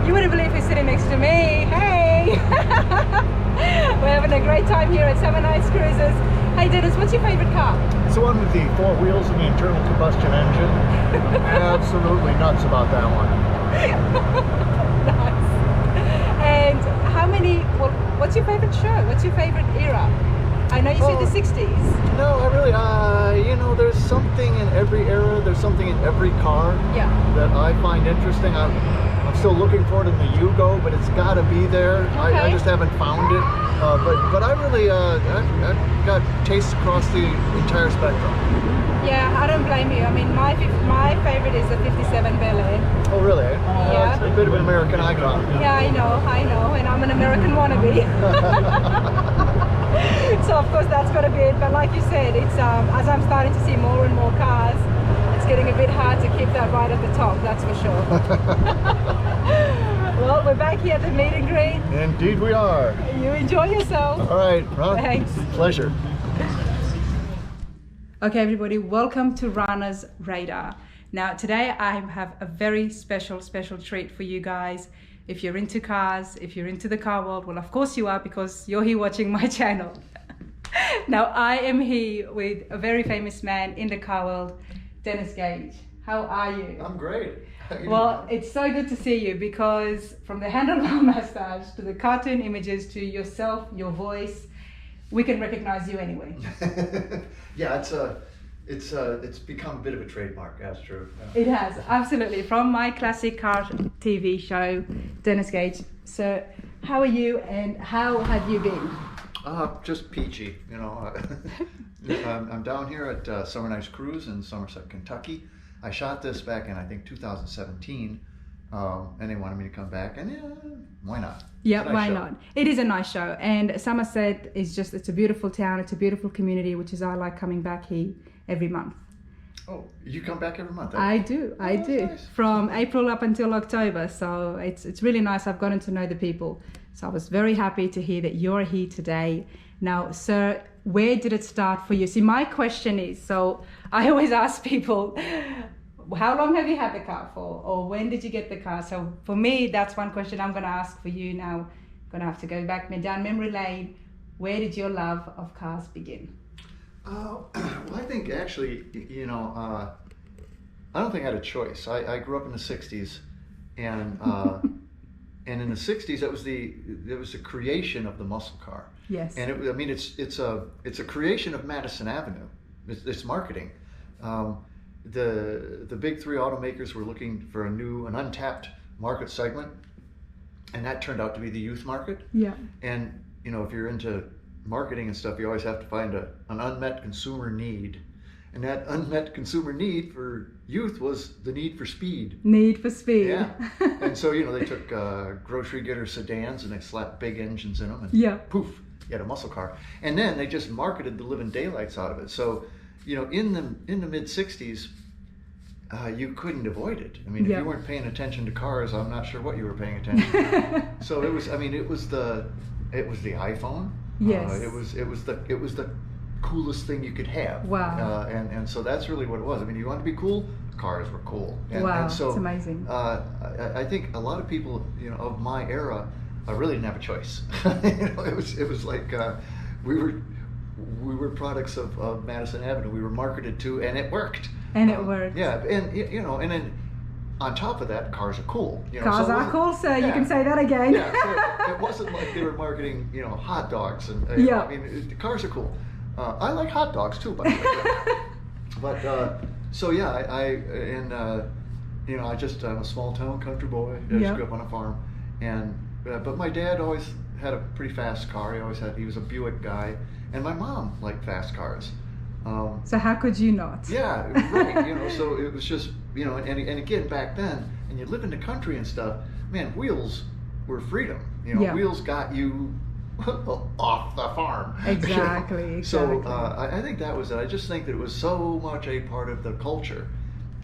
You wouldn't believe who's sitting next to me. Hey! We're having a great time here at Somernites Cruises. Hey Dennis, what's your favorite car? It's the one with the 4 wheels and the internal combustion engine. I'm absolutely nuts about that one. Nice. And what's your favorite show? What's your favorite era? I know you said the 60s. No, I really, there's something in every era, there's something in every car that I find interesting. I'm still looking for it in the Yugo, but it's got to be there. Okay. I just haven't found it. But I really, I've got tastes across the entire spectrum. Yeah, I don't blame you. I mean, my favorite is the 57 Bel Air. Oh, really? Yeah. It's a bit of an American icon. Yeah, I know, and I'm an American wannabe. So of course that's got to be it. But like you said, it's as I'm starting to see more and more cars, it's getting a bit hard to keep that right at the top. That's for sure. Well, we're back here at the meet and greet. Indeed we are. You enjoy yourself. All right, Ron. Thanks. Pleasure. Okay, everybody, welcome to Rana's Radar. Now, today I have a very special treat for you guys. If you're into cars, if you're into the car world, well, of course you are, because you're here watching my channel. Now, I am here with a very famous man in the car world, Dennis Gage. How are you? I'm great. Well, it's so good to see you, because from the handlebar mustache to the cartoon images to yourself, your voice, we can recognize you anyway. Yeah, it's become a bit of a trademark. That's true. It has, absolutely. From my classic car TV show, Dennis Gage. So, how are you, and how have you been? Just peachy, you know. I'm down here at Somernites Cruise in Somerset, Kentucky. I shot this back in, I think, 2017, and they wanted me to come back, and why not? Yeah, why not? It is a nice show, and Somerset is it's a beautiful town, it's a beautiful community, which is I like coming back here every month. Oh, you come back every month? I do. Nice. From April up until October, so it's really nice. I've gotten to know the people, so I was very happy to hear that you're here today. Now, sir, where did it start for you? See, my question is, so I always ask people, how long have you had the car for, or when did you get the car? So for me, that's one question I'm going to ask for you now. I'm going to have to go back down memory lane. Where did your love of cars begin? Well, I think actually, I don't think I had a choice. I grew up in the 60s, and and in the 60s, it was the creation of the muscle car. Yes. And it's a creation of Madison Avenue. It's marketing. The big 3 automakers were looking for an untapped market segment, and that turned out to be the youth market. Yeah. And if you're into marketing and stuff, you always have to find an unmet consumer need, and that unmet consumer need for youth was the need for speed. Need for speed. Yeah. And so they took grocery getter sedans and they slapped big engines in them, and poof, you had a muscle car. And then they just marketed the living daylights out of it. So in the mid 60s, you couldn't avoid it. I mean, if you weren't paying attention to cars, I'm not sure what you were paying attention to. So it was the iPhone. Yes. It was the coolest thing you could have. Wow. And so that's really what it was. I mean, you wanted to be cool, cars were cool. Wow, and so, it's amazing. I think a lot of people, of my era, really didn't have a choice. It was like we were products of Madison Avenue. We were marketed to, and it worked. And it worked. Yeah, and and then on top of that, cars are cool. Cars are cool, so you can say that again. Yeah, so it wasn't like they were marketing, hot dogs and yeah. I mean, the cars are cool. I like hot dogs too, by the way. But so yeah, I'm a small town country boy. I just grew up on a farm, and but my dad always had a pretty fast car. He was a Buick guy, and my mom liked fast cars. So how could you not? Yeah, right. So it was just, and again, back then, and you live in the country and stuff, man, wheels were freedom. Wheels got you off the farm. Exactly. So I think that was it. I just think that it was so much a part of the culture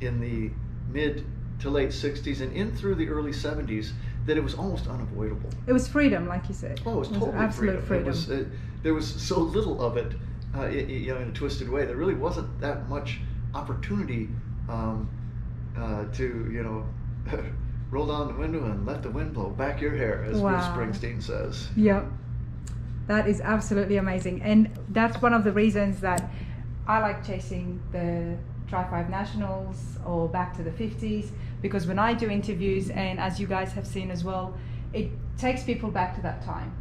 in the mid to late 60s and in through the early 70s that it was almost unavoidable. It was freedom, like you said. Oh, it was totally absolute freedom. There was so little of it. In a twisted way, there really wasn't that much opportunity to roll down the window and let the wind blow back your hair, as Bruce Springsteen says. Yeah, that is absolutely amazing. And that's one of the reasons that I like chasing the Tri-5 Nationals or back to the 50s, because when I do interviews, and as you guys have seen as well, it takes people back to that time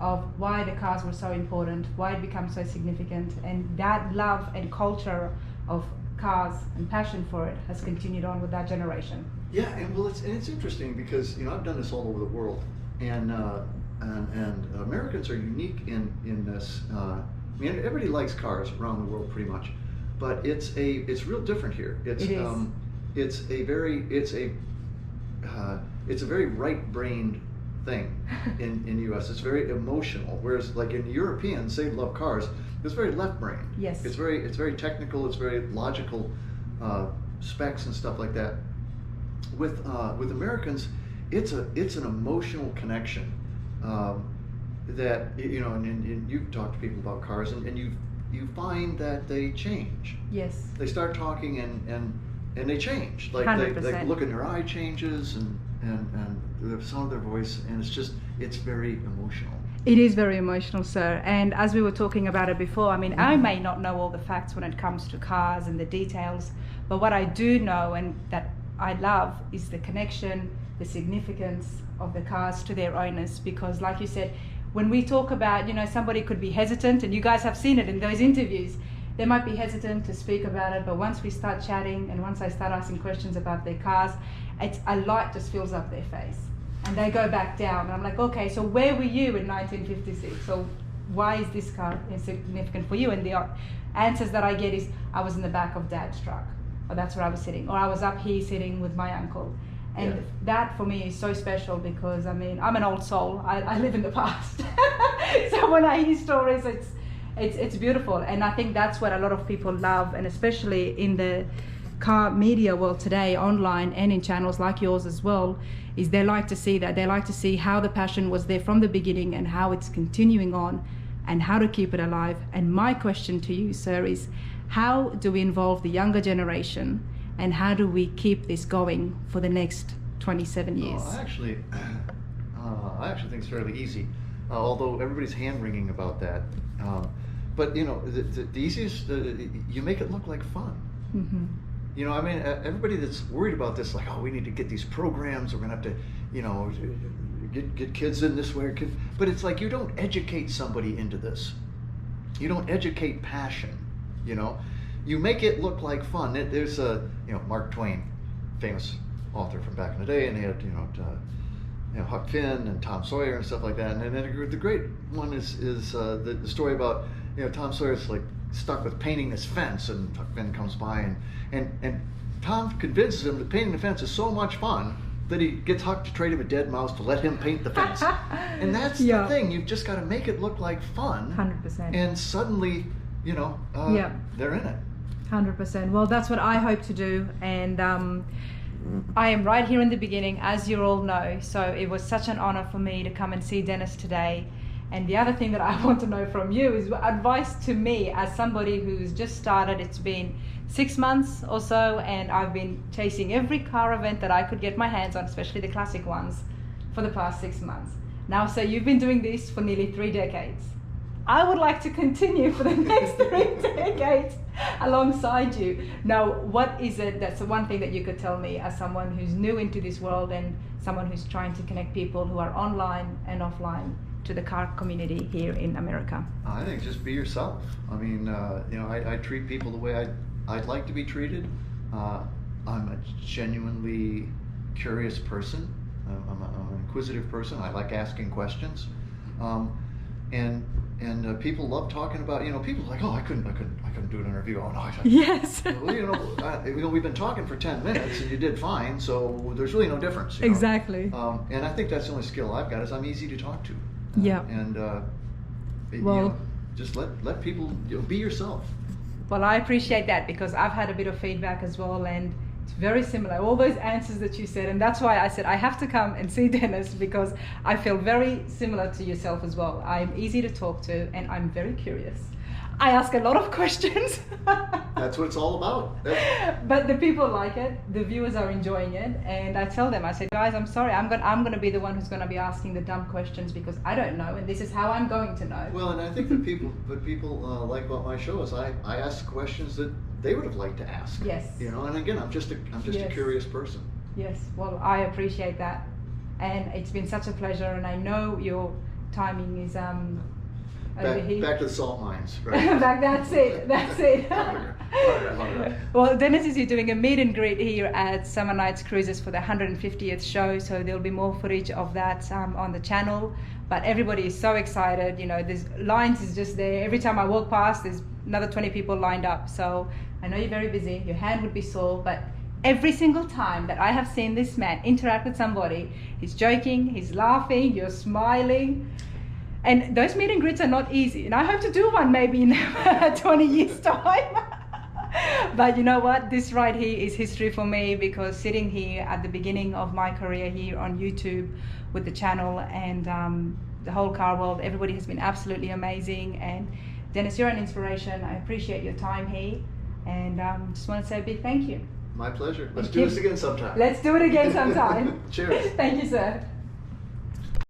of why the cars were so important, why it becomes so significant, and that love and culture of cars and passion for it has continued on with that generation. Yeah, and well, it's interesting because I've done this all over the world, and Americans are unique in this. I mean, everybody likes cars around the world pretty much, but it's real different here. It's a very right-brained thing in the U.S. It's very emotional, whereas like in Europeans, they love cars. It's very left-brained. Yes. It's very technical. It's very logical specs and stuff like that. With Americans, it's an emotional connection that and you've talked to people about cars, and you find that they change. Yes. They start talking and they change. Like 100%. they look in their eye changes and the sound of their voice, and it's very emotional. It is very emotional, sir. And as we were talking about it before, I mean, I may not know all the facts when it comes to cars and the details, but what I do know and that I love is the connection, the significance of the cars to their owners. Because like you said, when we talk about, somebody could be hesitant, and you guys have seen it in those interviews, they might be hesitant to speak about it, but once we start chatting and once I start asking questions about their cars, a light just fills up their face. And they go back down, and I'm like, okay, so where were you in 1956? So why is this car insignificant for you? And the answers that I get is, I was in the back of Dad's truck, or that's where I was sitting, or I was up here sitting with my uncle. And that for me is so special because, I mean, I'm an old soul. I live in the past. So when I hear stories, it's beautiful. And I think that's what a lot of people love, and especially in the car media world today, online and in channels like yours as well, is they like to see that. They like to see how the passion was there from the beginning and how it's continuing on and how to keep it alive. And my question to you, sir, is how do we involve the younger generation, and how do we keep this going for the next 27 years? I actually think it's fairly easy, although everybody's hand-wringing about that. But the easiest, you make it look like fun. Mm-hmm. I mean, everybody that's worried about this, like, oh, we need to get these programs, we're gonna have to, get kids in this way, but it's like, you don't educate somebody into this. You don't educate passion, You make it look like fun. There's Mark Twain, famous author from back in the day, and they had, Huck Finn and Tom Sawyer and stuff like that. And then the great one is the story about, Tom Sawyer's like stuck with painting this fence, and Huck Finn comes by and Tom convinces him that painting the fence is so much fun that he gets Huck to trade him a dead mouse to let him paint the fence. And that's the thing. You've just got to make it look like fun. 100%. And suddenly, they're in it. 100%. Well, that's what I hope to do. And I am right here in the beginning, as you all know. So it was such an honor for me to come and see Dennis today. And the other thing that I want to know from you is advice to me as somebody who's just started. It's been 6 months or so, and I've been chasing every car event that I could get my hands on, especially the classic ones, for the past 6 months. Now, so you've been doing this for nearly 3 decades. I would like to continue for the next 3 decades alongside you. Now, what is it, that's the one thing that you could tell me as someone who's new into this world and someone who's trying to connect people who are online and offline to the car community here in America? I think just be yourself. I mean, I treat people the way I'd like to be treated. I'm a genuinely curious person. I'm an inquisitive person. I like asking questions. And people love talking about, people are like, oh, I couldn't do an interview. Oh no, yes. Well, we've been talking for 10 minutes and you did fine, so there's really no difference. Exactly. And I think that's the only skill I've got, is I'm easy to talk to. Yeah. And just let people be yourself. Well, I appreciate that, because I've had a bit of feedback as well, and it's very similar, all those answers that you said, and that's why I said I have to come and see Dennis, because I feel very similar to yourself as well. I'm easy to talk to, and I'm very curious. I ask a lot of questions. That's what it's all about. But the people like it, the viewers are enjoying it, and I tell them, I say, guys, I'm sorry, I'm going to be the one who's going to be asking the dumb questions because I don't know, and this is how I'm going to know. Well, and I think that people like about my show is I ask questions that they would have liked to ask. Yes. You know, and again, I'm just a curious person. Yes. Well, I appreciate that, and it's been such a pleasure, and I know your timing is Back to the salt mines, right? That's it. Well, Dennis is here doing a meet and greet here at Somernites Cruises for the 150th show, so there'll be more footage of that on the channel. But everybody is so excited. You know, there's lines is just there. Every time I walk past, there's another 20 people lined up. So I know you're very busy. Your hand would be sore, but every single time that I have seen this man interact with somebody, he's joking, he's laughing, you're smiling. And those meet and greets are not easy. And I hope to do one maybe in 20 years' time. But you know what? This right here is history for me, because sitting here at the beginning of my career here on YouTube with the channel and the whole car world, everybody has been absolutely amazing. And Dennis, you're an inspiration. I appreciate your time here. And just want to say a big thank you. My pleasure. Let's do this again sometime. Let's do it again sometime. Cheers. Thank you, sir.